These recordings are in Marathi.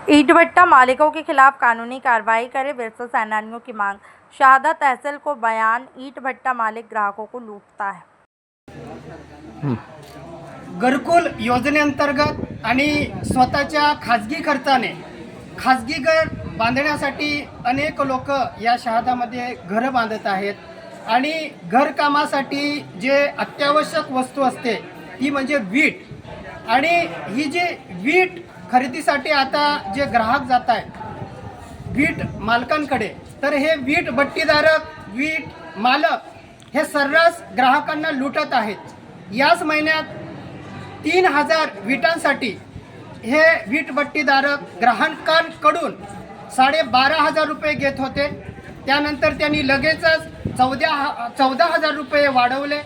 ईंट भट्टा मालिकों के खिलाफ कानूनी कार्रवाई करे बिरसा सेनानियों की मांग। शहादा तहसील को बयान। ईंट भट्टा मालिक ग्राहकों को लूटता है। घरकुल योजनेअंतर्गत आणि स्वतःच्या खाजगी खर्चाने खाजगी घर बांधण्यासाठी अनेक लोक या शहादामध्ये घरं बांधत आहेत आणि घरकामासाठी जे अत्यावश्यक वस्तू असते ती म्हणजे वीट। आणि ही जी वीट खरेदीसाठी आता जे ग्राहक जात आहेत वीट मालकांकडे, तर हे वीट भट्टीधारक वीट मालक हे सर्रास ग्राहकांना लुटत आहेत। याच महिन्यात 3000 विटांसाठी हे वीट भट्टीधारक ग्राहकांकडून 12,500 रुपये घेत होते। त्यानंतर त्यांनी लगेचच 14,000 रुपये वाढवले,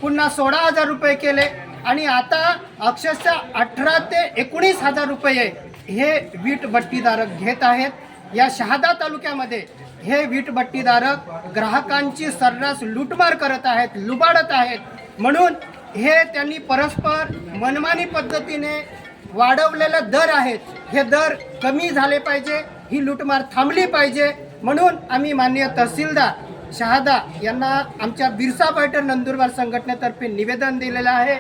पुन्हा 16,000 रुपये केले आणि आता अक्षरशः 18,000 ते 19,000 रुपये हे वीट भट्टीधारक घेत आहेत। या शहादा तालुक्यामध्ये हे वीट भट्टीधारक ग्राहकांची सर्रास लूटमार करत आहेत, लुबाडत आहेत। म्हणून हे त्यांनी परस्पर मनमानी पद्धतीने वाढवलेले दर आहेत, हे दर कमी झाले पाहिजे, ही लूटमार थांबली पाहिजे। म्हणून आम्ही माननीय तहसीलदार शहादा यांना आमच्या बिरसा फायटर नंदुरबार संघटनेतर्फे निवेदन दिलेलं आहे।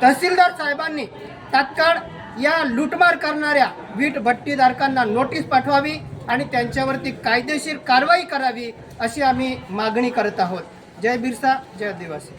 तहसीलदार साहेबांनी तात्काळ या लूटमार करणाऱ्या वीट भट्टीधारकांना नोटीस पाठवावी आणि त्यांच्यावरती कायदेशीर कारवाई करावी अशी आम्ही मागणी करत आहोत। जय बिरसा, जय आदिवासी।